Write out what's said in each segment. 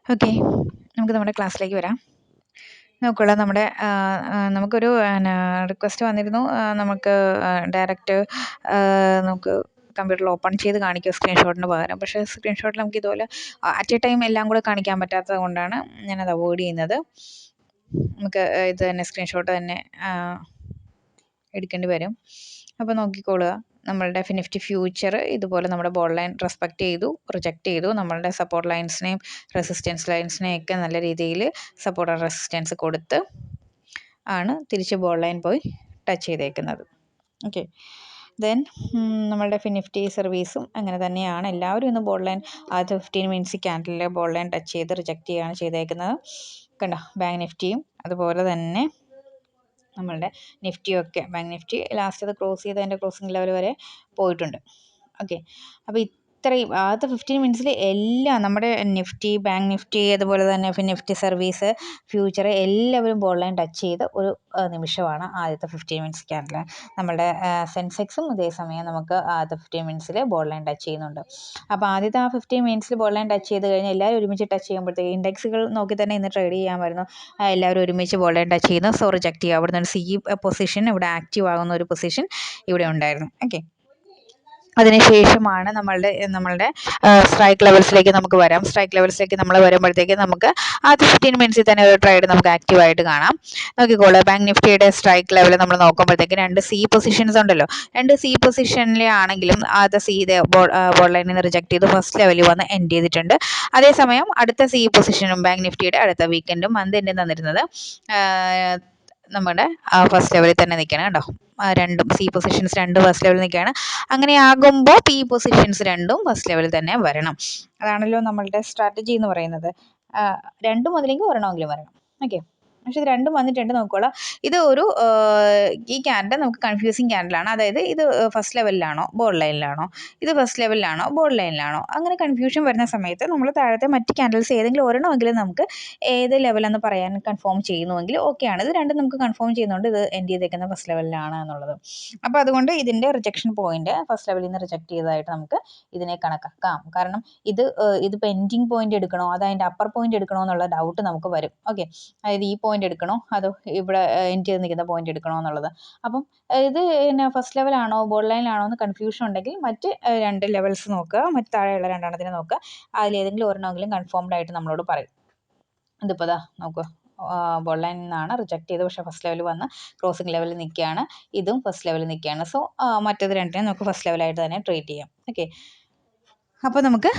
Okay, നമുക്ക് നമ്മുടെ ക്ലാസ്സിലേക്ക് വരാം. നോക്കുള്ള നമ്മുടെ നമുക്കൊരു റിക്വസ്റ്റ് വന്നിരുന്നു. നമുക്ക് ഡയറക്റ്റ് നമുക്ക് കമ്പ്യൂട്ടറിൽ ഓപ്പൺ ചെയ്ത് കാണിക്കുക സ്ക്രീൻഷോട്ടിന് പകരം. പക്ഷേ സ്ക്രീൻഷോട്ടിൽ നമുക്ക് ഇതുപോലെ അറ്റ് എ ടൈം എല്ലാം കൂടെ കാണിക്കാൻ പറ്റാത്തത് കൊണ്ടാണ് ഞാനത് അവോയ്ഡ് ചെയ്യുന്നത്. നമുക്ക് ഇത് തന്നെ സ്ക്രീൻഷോട്ട് തന്നെ എടുക്കേണ്ടി വരും. അപ്പോൾ നോക്കിക്കോളുക, നമ്മളുടെ നിഫ്റ്റി ഫ്യൂച്ചർ ഇതുപോലെ നമ്മുടെ ബോൾ ലൈൻ റെസ്പെക്റ്റ് ചെയ്തു, റിജക്റ്റ് ചെയ്തു. നമ്മളുടെ സപ്പോർട്ട് ലൈൻസിനെയും റെസിസ്റ്റൻസ് ലൈൻസിനെയൊക്കെ നല്ല രീതിയിൽ സപ്പോർട്ട് ആൻഡ് റെസിസ്റ്റൻസ് കൊടുത്ത് ആണ് തിരിച്ച് ബോൾ ലൈൻ പോയി ടച്ച് ചെയ്തേക്കുന്നത്. ഓക്കെ, ദെൻ നമ്മളുടെ നിഫ്റ്റി സർവീസും അങ്ങനെ തന്നെയാണ്. എല്ലാവരും ഇന്ന് ബോൾ ലൈൻ ആദ്യത്തെ 15 മിനിറ്റ്സ് ക്യാൻഡലിലെ ബോൾ ലൈൻ ടച്ച് ചെയ്ത് റിജക്റ്റ് ചെയ്യുകയാണ് ചെയ്തേക്കുന്നത്. കണ്ടോ, ബാങ്ക് നിഫ്റ്റിയും അതുപോലെ തന്നെ നമ്മളുടെ നിഫ്റ്റിയൊക്കെ, ബാങ്ക് നിഫ്റ്റി ലാസ്റ്റ് അത് ക്ലോസ് ചെയ്ത് അതിൻ്റെ ക്ലോസിംഗ് ലെവൽ വരെ പോയിട്ടുണ്ട്. ഓക്കെ, അപ്പോൾ ഇത്രയും ആദ്യത്തെ 15 മിനിറ്റ്സിൽ എല്ലാം നമ്മുടെ നിഫ്റ്റി, ബാങ്ക് നിഫ്റ്റി, അതുപോലെ തന്നെ നിഫ്റ്റി സർവീസ്, ഫ്യൂച്ചർ എല്ലാവരും ബോൾ ലൈൻ ടച്ച് ചെയ്ത ഒരു നിമിഷമാണ് ആദ്യത്തെ 15 മിനിറ്റ്സ് ക്യാൻഡിൽ. നമ്മളുടെ സെൻസെക്സും ഇതേസമയം നമുക്ക് ആദ്യത്തെ 15 മിനിറ്റ്സിൽ ബോൾ ലൈൻ ടച്ച് ചെയ്യുന്നുണ്ട്. അപ്പോൾ ആദ്യത്തെ ആ 15 മിനിറ്റ്സിൽ ബോൾ ലൈൻ ടച്ച് ചെയ്ത് കഴിഞ്ഞാൽ എല്ലാവരും ഒരുമിച്ച് ടച്ച് ചെയ്യുമ്പോഴത്തേക്ക് ഇൻഡെക്സുകൾ നോക്കി തന്നെ ഇന്ന് ട്രേഡ് ചെയ്യാമായിരുന്നു. എല്ലാവരും ഒരുമിച്ച് ബോൾ ലൈൻ ടച്ച് ചെയ്യുന്നു, സോ റിജക്റ്റ് ചെയ്യുക. അവിടെ നിന്ന് സി പൊസിഷൻ ഇവിടെ ആക്റ്റീവ് ആകുന്ന ഒരു പൊസിഷൻ ഇവിടെ ഉണ്ടായിരുന്നു. ഓക്കെ, അതിനുശേഷമാണ് നമ്മളുടെ സ്ട്രൈക്ക് ലെവൽസിലേക്ക് നമുക്ക് വരാം. സ്ട്രൈക്ക് ലെവൽസിലേക്ക് നമ്മൾ വരുമ്പോഴത്തേക്ക് നമുക്ക് ആദ്യ 15 മിനിറ്റ്സിൽ തന്നെ ഒരു ട്രേഡ് നമുക്ക് ആക്റ്റീവായിട്ട് കാണാം. നോക്കിക്കോളൂ, ബാങ്ക് നിഫ്റ്റിയുടെ സ്ട്രൈക്ക് ലെവൽ നമ്മൾ നോക്കുമ്പോഴത്തേക്ക് 2 സി പൊസിഷൻസ് ഉണ്ടല്ലോ. 2 സി പൊസിഷനിലെ ആണെങ്കിലും ആദ്യ സി ബോൾ ലൈനിൽ നിന്ന് റിജക്ട് ചെയ്ത് ഫസ്റ്റ് ലെവലിൽ വന്ന് എൻഡ് ചെയ്തിട്ടുണ്ട്. അതേസമയം അടുത്ത സി പൊസിഷനും ബാങ്ക് നിഫ്റ്റിയുടെ അടുത്ത വീക്കെൻഡും മന്ത് എൻഡും തന്നിരുന്നത് നമ്മുടെ ഫസ്റ്റ് ലെവലിൽ തന്നെ നിൽക്കണം കേട്ടോ. രണ്ടും സി പൊസിഷൻസ് രണ്ടും ഫസ്റ്റ് ലെവലിൽ നിൽക്കുകയാണ്. അങ്ങനെയാകുമ്പോൾ പി പൊസിഷൻസ് രണ്ടും ഫസ്റ്റ് ലെവലിൽ തന്നെ വരണം. അതാണല്ലോ നമ്മളുടെ സ്ട്രാറ്റജി എന്ന് പറയുന്നത്. രണ്ടും അതിലേക്ക് വരണമെങ്കിലും വരണം. ഓക്കെ, പക്ഷെ ഇത് രണ്ടും വന്നിട്ടുണ്ട്. നോക്കിക്കോളാം, ഇത് ഒരു ഈ ക്യാൻഡിൽ നമുക്ക് കൺഫ്യൂസിങ് ക്യാൻഡിലാണ്. അതായത് ഇത് ഫസ്റ്റ് ലെവലിലാണോ ബോൾ ലൈനിലാണോ, ഇത് ഫസ്റ്റ് ലെവലിലാണോ ബോൾ ലൈനിലാണോ, അങ്ങനെ കൺഫ്യൂഷൻ വരുന്ന സമയത്ത് നമ്മൾ താഴത്തെ മറ്റ് ക്യാൻഡിൽസ് ഏതെങ്കിലും ഒരെണ്ണമെങ്കിലും നമുക്ക് ഏത് ലെവലെന്ന് പറയാൻ കൺഫേം ചെയ്യുന്നുവെങ്കിൽ ഓക്കെയാണ്. ഇത് രണ്ടും നമുക്ക് കൺഫേം ചെയ്യുന്നുണ്ട് ഇത് എൻഡ് ചെയ്തേക്കുന്ന ഫസ്റ്റ് ലെവലിലാണ് എന്നുള്ളത്. അപ്പോൾ അതുകൊണ്ട് ഇതിൻ്റെ റിജക്ഷൻ പോയിന്റ് ഫസ്റ്റ് ലെവലിൽ നിന്ന് റിജക്ട് ചെയ്തതായിട്ട് നമുക്ക് ഇതിനെ കണക്കാക്കാം. കാരണം ഇതിപ്പോൾ എൻഡിങ് പോയിന്റ് എടുക്കണോ അതോ അതിൻ്റെ അപ്പർ പോയിന്റ് എടുക്കണോ എന്നുള്ള ഡൗട്ട് നമുക്ക് വരും. ഓക്കെ, അതായത് ഈ പോയിന്റ് എടുക്കണോ അതോ ഇവിടെ എൻഡ് ചെയ്ത് നിൽക്കുന്ന പോയിന്റ് എടുക്കണോ എന്നുള്ളത്. അപ്പം ഇത് പിന്നെ ഫസ്റ്റ് ലെവലാണോ ബോൾ ലൈനിലാണോ എന്ന് കൺഫ്യൂഷൻ ഉണ്ടെങ്കിൽ മറ്റ് 2 ലെവൽസ് നോക്കുക, മറ്റ് താഴെയുള്ള 2 നോക്കുക. അതിലേതെങ്കിലും ഒരെണ്ണമെങ്കിലും കൺഫേംഡ് ആയിട്ട് നമ്മളോട് പറയും. ഇതിപ്പോൾ ഇതാ നോക്കുക, ബോൾ ലൈനിൽ നിന്നാണ് റിജക്ട് ചെയ്ത് പക്ഷേ ഫസ്റ്റ് ലെവൽ വന്ന് ക്രോസിംഗ് ലെവലിൽ നിൽക്കുകയാണ്. ഇതും ഫസ്റ്റ് ലെവലിൽ നിൽക്കുകയാണ്. സോ മറ്റേത് രണ്ടിനെ നമുക്ക് ഫസ്റ്റ് ലെവലായിട്ട് തന്നെ ട്രീറ്റ് ചെയ്യാം. ഓക്കെ, അപ്പോൾ നമുക്ക്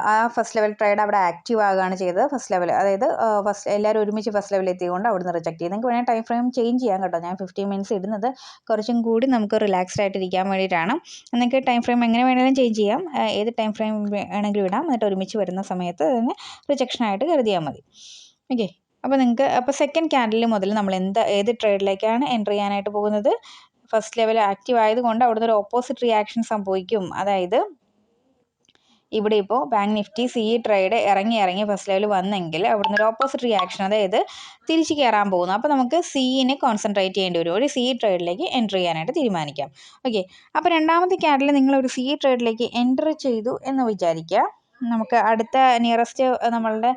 ആ ഫസ്റ്റ് ലെവൽ ട്രേഡ് അവിടെ ആക്റ്റീവ് ആകുകയാണ് ചെയ്തത്. ഫസ്റ്റ് ലെവൽ, അതായത് ഫസ്റ്റ് എല്ലാവരും ഒരുമിച്ച് ഫസ്റ്റ് ലെവലിൽ എത്തിയതുകൊണ്ട് അവിടുന്ന് റിജക്ട് ചെയ്ത്. നിങ്ങൾക്ക് വേണമെങ്കിൽ ടൈം ഫ്രെയിം ചേഞ്ച് ചെയ്യാം കേട്ടോ. ഞാൻ 15 മിനിറ്റ്സ് ഇടുന്നത് കുറച്ചും കൂടി നമുക്ക് റിലാക്സ്ഡ് ആയിട്ട് ഇരിക്കാൻ വേണ്ടിയിട്ടാണ്. നിങ്ങൾക്ക് ടൈം ഫ്രെയിം എങ്ങനെ വേണമെങ്കിലും ചേഞ്ച് ചെയ്യാം, ഏത് ടൈം ഫ്രെയിം വേണമെങ്കിലും ഇടാം. എന്നിട്ട് ഒരുമിച്ച് വരുന്ന സമയത്ത് അതിനെ റിജക്ഷനായിട്ട് കരുതിയാൽ മതി. ഓക്കെ, അപ്പോൾ സെക്കൻഡ് ക്യാൻഡിൽ മുതൽ നമ്മൾ ഏത് ട്രേഡിലേക്കാണ് എൻ്റർ ചെയ്യാനായിട്ട് പോകുന്നത്? ഫസ്റ്റ് ലെവൽ ആക്റ്റീവ് ആയതുകൊണ്ട് അവിടുന്ന് ഒരു ഓപ്പോസിറ്റ് റിയാക്ഷൻ സംഭവിക്കും. അതായത് ഇവിടെ ഇപ്പോൾ ബാങ്ക് നിഫ്റ്റി സി ട്രേഡ് ഇറങ്ങി ഫസ്റ്റ് ലെവൽ വന്നെങ്കിൽ അവിടുന്ന് ഒരു ഓപ്പോസിറ്റ് റിയാക്ഷൻ, അതായത് തിരിച്ച് കയറാൻ പോകുന്നു. അപ്പോൾ നമുക്ക് സിനെ കോൺസെൻട്രേറ്റ് ചെയ്യേണ്ടി വരും. ഒരു സി ട്രേഡിലേക്ക് എൻ്റർ ചെയ്യാനായിട്ട് തീരുമാനിക്കാം. ഓക്കെ, അപ്പോൾ രണ്ടാമത്തെ ക്യാൻഡിൽ നിങ്ങളൊരു സി ട്രേഡിലേക്ക് എൻ്റർ ചെയ്തു എന്ന് വിചാരിക്കുക. നമുക്ക് അടുത്ത നിയറസ്റ്റ് നമ്മളുടെ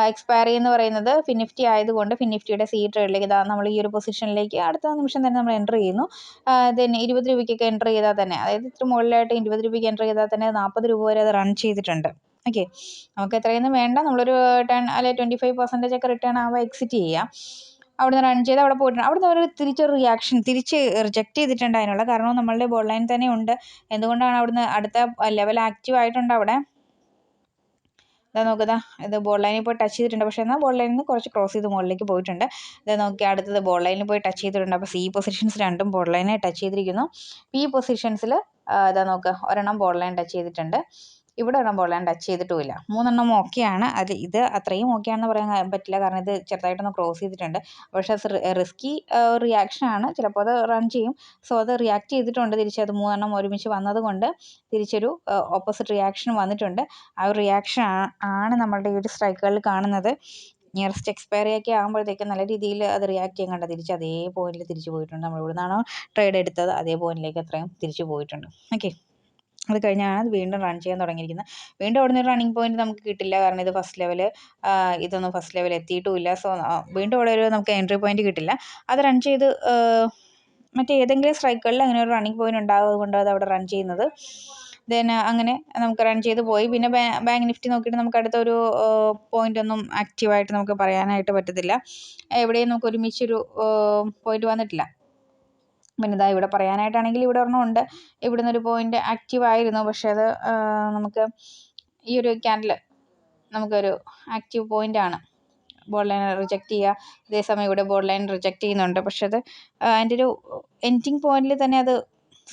എക്സ്പയറി എന്ന് പറയുന്നത് നിഫ്റ്റി ആയതുകൊണ്ട് നിഫ്റ്റിയുടെ സി ട്രേഡിലേക്ക് നമ്മൾ ഈ ഒരു പൊസിഷനിലേക്ക് അടുത്ത നിമിഷം തന്നെ നമ്മൾ എൻ്റർ ചെയ്യുന്നു. പിന്നെ 20 രൂപയ്ക്കൊക്കെ എൻ്റർ ചെയ്താൽ തന്നെ, അതായത് ഇത്ര മുകളിലായിട്ട് 20 രൂപയ്ക്ക് എൻ്റർ ചെയ്താൽ തന്നെ 40 രൂപ വരെ അത് റൺ ചെയ്തിട്ടുണ്ട്. ഓക്കെ, നമുക്ക് എത്രയൊന്നും വേണ്ട, നമ്മളൊരു 10 അല്ലെങ്കിൽ 25% ഒക്കെ റിട്ടേൺ ആവുമ്പോൾ എക്സിറ്റ് ചെയ്യാം. അവിടുന്ന് റൺ ചെയ്ത് അവിടെ പോയിട്ടുണ്ട്. അവിടുന്ന് ഒരു തിരിച്ചൊരു റിയാക്ഷൻ തിരിച്ച് റിജക്റ്റ് ചെയ്തിട്ടുണ്ട്. അതിനുള്ള കാരണം നമ്മളുടെ ബോൾ ലൈൻ തന്നെ ഉണ്ട്. എന്തുകൊണ്ടാണ് അവിടുന്ന് അടുത്ത ലെവൽ ആക്റ്റീവ് ആയിട്ടുണ്ട് അവിടെ. ഇതാ നോക്കുക, ഇത് ബോൾ ലൈനിൽ പോയി ടച്ച് ചെയ്തിട്ടുണ്ട്. പക്ഷേ എന്നാൽ ബോൾ ലൈനിൽ നിന്ന് കുറച്ച് ക്രോസ് ചെയ്ത് മുകളിലേക്ക് പോയിട്ടുണ്ട്. ഇത് നോക്കി, അടുത്തത് ബോൾ ലൈനിൽ പോയി ടച്ച് ചെയ്തിട്ടുണ്ട്. അപ്പോൾ സി പൊസിഷൻസ് രണ്ടും ബോൾ ലൈനെ ടച്ച് ചെയ്തിരിക്കുന്നു. പി പൊസിഷൻസിൽ ഇതാ നോക്കുക, ഒരെണ്ണം ബോൾ ലൈൻ ടച്ച് ചെയ്തിട്ടുണ്ട്, ഇവിടെ ഒരെണ്ണം ബോൾ ലൈൻ ടച്ച് ചെയ്തിട്ടുമില്ല. 3 ഓക്കെയാണ്. ഇത് അത്രയും ഓക്കെയാണെന്ന് പറയാൻ പറ്റില്ല, കാരണം ഇത് ചെറുതായിട്ടൊന്ന് ക്രോസ് ചെയ്തിട്ടുണ്ട്. പക്ഷേ റിസ്കി റിയാക്ഷനാണ്, ചിലപ്പോൾ അത് റൺ ചെയ്യും. സോ അത് റിയാക്ട് ചെയ്തിട്ടുണ്ട് തിരിച്ച്. അത് 3 ഒരുമിച്ച് വന്നതുകൊണ്ട് തിരിച്ചൊരു ഓപ്പോസിറ്റ് റിയാക്ഷൻ വന്നിട്ടുണ്ട്. ആ ഒരു റിയാക്ഷൻ ആണ് നമ്മളുടെ ഈ ഒരു സ്ട്രൈക്കുകളിൽ കാണുന്നത്. നിയറസ്റ്റ് എക്സ്പയറി ഒക്കെ ആകുമ്പോഴത്തേക്കും നല്ല രീതിയിൽ അത് റിയാക്ട് ചെയ്യാൻ കണ്ട തിരിച്ച് അതേ പോയിന്റിൽ തിരിച്ചു പോയിട്ടുണ്ട്. നമ്മൾ ഇവിടെ നിന്നാണോ ട്രേഡ് എടുത്തത് അതേ പോയിന്റിലേക്ക് അത്രയും തിരിച്ചു പോയിട്ടുണ്ട്. ഓക്കെ, അത് കഴിഞ്ഞാണ് അത് വീണ്ടും റൺ ചെയ്യാൻ തുടങ്ങിയിരിക്കുന്നത്. വീണ്ടും അവിടെ നിന്ന് റണ്ണിങ് പോയിന്റ് നമുക്ക് കിട്ടില്ല, കാരണം ഇത് ഫസ്റ്റ് ലെവൽ, ഇതൊന്നും ഫസ്റ്റ് ലെവൽ എത്തിയിട്ടുമില്ല. സോ വീണ്ടും അവിടെ ഒരു നമുക്ക് എൻട്രി പോയിന്റ് കിട്ടില്ല. അത് റൺ ചെയ്ത് മറ്റേതെങ്കിലും സ്ട്രൈക്കുകളിൽ അങ്ങനെ ഒരു റണ്ണിങ് പോയിന്റ് ഉണ്ടാകുന്നത് അത് അവിടെ റൺ ചെയ്യുന്നത്. ദെൻ അങ്ങനെ നമുക്ക് റൺ ചെയ്ത് പോയി. പിന്നെ ബാങ്ക് നിഫ്റ്റി നോക്കിയിട്ട് നമുക്ക് അടുത്തൊരു പോയിന്റ് ഒന്നും ആക്റ്റീവായിട്ട് നമുക്ക് പറയാനായിട്ട് പറ്റത്തില്ല. എവിടെയും നമുക്ക് ഒരുമിച്ചൊരു പോയിന്റ് വന്നിട്ടില്ല. പിന്നെ ഇതാ ഇവിടെ പറയാനായിട്ടാണെങ്കിൽ ഇവിടെ ഒരെണ്ണം ഉണ്ട്. ഇവിടെ നിന്നൊരു പോയിന്റ് ആക്റ്റീവ് ആയിരുന്നു, പക്ഷേ അത് നമുക്ക് ഈ ഒരു ക്യാൻഡിൽ നമുക്കൊരു ആക്റ്റീവ് പോയിന്റ് ആണ്. ബോർഡ് ലൈൻ റിജക്റ്റ് ചെയ്യുക, അതേസമയം ഇവിടെ ബോർഡ് ലൈൻ റിജക്റ്റ് ചെയ്യുന്നുണ്ട്. പക്ഷെ അത് അതിൻ്റെ ഒരു എൻഡിങ് പോയിന്റിൽ തന്നെ, അത്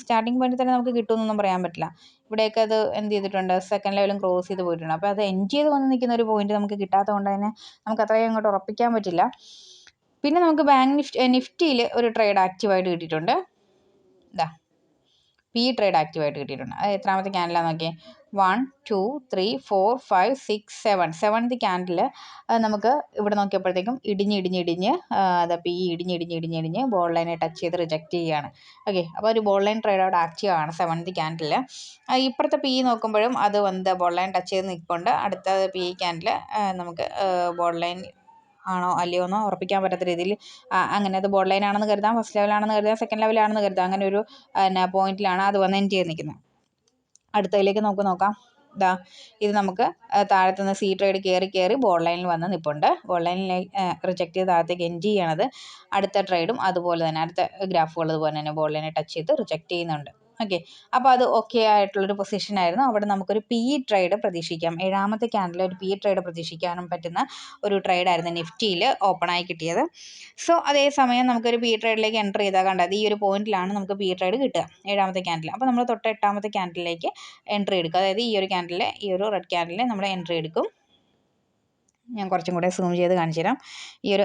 സ്റ്റാർട്ടിങ് പോയിന്റിൽ തന്നെ നമുക്ക് കിട്ടുമെന്നൊന്നും പറയാൻ പറ്റില്ല. ഇവിടെയൊക്കെ അത് എന്ത് ചെയ്തിട്ടുണ്ട്, സെക്കൻഡ് ലെവലും ക്രോസ് ചെയ്ത് പോയിട്ടുണ്ട്. അപ്പോൾ അത് എൻഡ് ചെയ്ത് വന്ന് നിൽക്കുന്ന ഒരു പോയിന്റ് നമുക്ക് കിട്ടാത്തത് കൊണ്ട് തന്നെ നമുക്ക് അത്രയും അങ്ങോട്ട് ഉറപ്പിക്കാൻ പറ്റില്ല. പിന്നെ നമുക്ക് ബാങ്ക് നിഫ്റ്റിയിൽ ഒരു ട്രേഡ് ആക്റ്റീവായിട്ട് കിട്ടിയിട്ടുണ്ട്. ഇതാ പി ട്രേഡ് ആക്റ്റീവായിട്ട് കിട്ടിയിട്ടുണ്ട്. അത് എത്രാമത്തെ ക്യാൻഡിലാന്ന് നോക്കിയേ, 1 2 3 4 5 6 7 സെവൻത് ക്യാൻഡിൽ നമുക്ക് ഇവിടെ നോക്കിയപ്പോഴത്തേക്കും ഇടിഞ്ഞ് അത് പി ഇടിഞ്ഞ് ബോൾ ലൈനെ ടച്ച് ചെയ്ത് റിജക്റ്റ് ചെയ്യുകയാണ്. ഓക്കെ, അപ്പോൾ ഒരു ബോൾ ലൈൻ ട്രേഡ് അവിടെ ആക്റ്റീവ് ആണ് സെവൻത് ക്യാൻഡിൽ. ഇപ്പുറത്തെ പി നോക്കുമ്പോഴും അത് വന്ന് ബോൾ ലൈൻ ടച്ച് ചെയ്ത് നിൽപ്പുണ്ട്. അടുത്ത പി ക്യാൻഡിൽ നമുക്ക് ബോൾ ലൈൻ ആണോ അല്ലയോ എന്നോ ഉറപ്പിക്കാൻ പറ്റാത്ത രീതിയിൽ, അങ്ങനെ അത് ബോർഡ് ലൈൻ ആണെന്ന് കരുതാം, ഫസ്റ്റ് ലെവലാണെന്ന് കരുതാം, സെക്കൻഡ് ലെവലാണെന്ന് കരുതാം. അങ്ങനെ ഒരു പോയിന്റിലാണ് അത് വന്ന് എൻഡ് ചെയ്ത് നിൽക്കുന്നത്. അടുത്തതിലേക്ക് നമുക്ക് നോക്കാം. ഇതാ ഇത് നമുക്ക് താഴത്തുനിന്ന് സി ട്രേഡ് കയറി ബോർഡ് ലൈനിൽ വന്ന് നിൽപ്പുണ്ട്. ബോർഡ് ലൈനിൽ റിജക്റ്റ് ചെയ്ത് താഴത്തേക്ക് എൻഡ് ചെയ്യണത്. അടുത്ത ട്രേഡും അതുപോലെ തന്നെ, അടുത്ത ഗ്രാഫുകൾ അതുപോലെ തന്നെ ബോർഡ് ലൈനെ ടച്ച് ചെയ്ത് റിജക്റ്റ് ചെയ്യുന്നുണ്ട്. ഓക്കെ, അപ്പോൾ അത് ഓക്കെ ആയിട്ടുള്ളൊരു പൊസിഷനായിരുന്നു. അവിടെ നമുക്കൊരു പി ട്രേഡ് പ്രതീക്ഷിക്കാം. ഏഴാമത്തെ ക്യാൻഡിൽ ഒരു പി ട്രേഡ് പ്രതീക്ഷിക്കാനും പറ്റുന്ന ഒരു ട്രേഡായിരുന്നു നിഫ്റ്റിയിൽ ഓപ്പണായി കിട്ടിയത്. സോ അതേസമയം നമുക്കൊരു പി ട്രേഡിലേക്ക് എൻ്റർ ചെയ്താൽ കണ്ടത് ഈ ഒരു പോയിന്റിലാണ് നമുക്ക് പി ട്രേഡ് കിട്ടുക, ഏഴാമത്തെ ക്യാൻഡിൽ. അപ്പോൾ നമ്മൾ തൊട്ട് എട്ടാമത്തെ ക്യാൻഡിലേക്ക് എൻട്രി എടുക്കുക. അതായത് ഈ ഒരു ക്യാൻഡിൽ, ഈ ഒരു റെഡ് ക്യാൻഡിൽ നമ്മൾ എൻട്രി എടുക്കും. ഞാൻ കുറച്ചും കൂടെ സൂം ചെയ്ത് കാണിച്ചു തരാം. ഈ ഒരു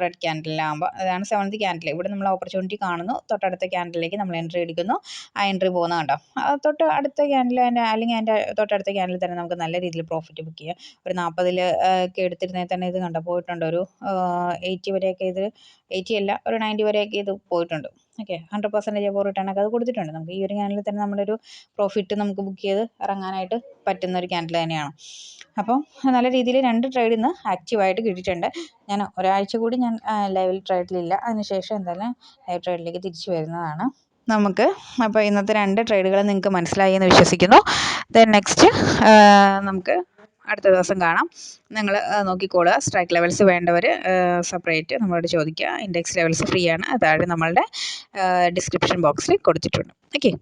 റെഡ് ക്യാൻഡിലാകുമ്പോൾ അതാണ് സെവൻത് ക്യാൻഡിൽ. ഇവിടെ നമ്മൾ ഓപ്പർച്യൂണിറ്റി കാണുന്നു, തൊട്ടടുത്ത ക്യാൻഡിലേക്ക് നമ്മൾ എൻട്രി എടുക്കുന്നു. ആ എൻട്രി പോകുന്നത് കണ്ടോ, തൊട്ട് അടുത്ത ക്യാൻഡിൽ അല്ലെങ്കിൽ അതിൻ്റെ തൊട്ടടുത്ത ക്യാൻഡിൽ തന്നെ നമുക്ക് നല്ല രീതിയിൽ പ്രോഫിറ്റ് ബുക്ക് ചെയ്യാം. ഒരു 40 ഒക്കെ എടുത്തിരുന്നേ തന്നെ ഇത് കണ്ടോ പോയിട്ടുണ്ട്. ഒരു 80 വരെയൊക്കെ ഇത്, 80 അല്ല ഒരു 90 വരെയൊക്കെ ഇത് പോയിട്ടുണ്ട്. ഓക്കെ, 100% എബോവ് റിട്ടേണൊക്കെ അത് കൊടുത്തിട്ടുണ്ട്. നമുക്ക് ഈ ഒരു ക്യാൻഡിൽ തന്നെ നമ്മളൊരു പ്രോഫിറ്റ് നമുക്ക് ബുക്ക് ചെയ്ത് ഇറങ്ങാനായിട്ട് പറ്റുന്ന ഒരു ക്യാൻഡിൽ തന്നെയാണ്. അപ്പം നല്ല രീതിയിൽ 2 ട്രേഡ് ഇന്ന് ആക്റ്റീവായിട്ട് കിട്ടിയിട്ടുണ്ട്. ഞാൻ ഒരാഴ്ച കൂടി ഞാൻ ലൈവ് ട്രേഡിലില്ല, അതിനുശേഷം എന്തായാലും ലൈവ് ട്രേഡിലേക്ക് തിരിച്ചു വരുന്നതാണ്. നമുക്ക് അപ്പോൾ ഇന്നത്തെ 2 ട്രേഡുകൾ നിങ്ങൾക്ക് മനസ്സിലായി എന്ന് വിശ്വസിക്കുന്നു. ദെൻ നെക്സ്റ്റ് നമുക്ക് അടുത്ത ദിവസം കാണാം. നിങ്ങൾ നോക്കിക്കോളുക. സ്ട്രൈക്ക് ലെവൽസ് വേണ്ടവർ സെപ്പറേറ്റ് നമ്മളോട് ചോദിക്കുക. ഇൻഡെക്സ് ലെവൽസ് ഫ്രീ ആണ്, താഴെ നമ്മളുടെ ഡിസ്ക്രിപ്ഷൻ ബോക്സിൽ കൊടുത്തിട്ടുണ്ട്. ഓക്കെ.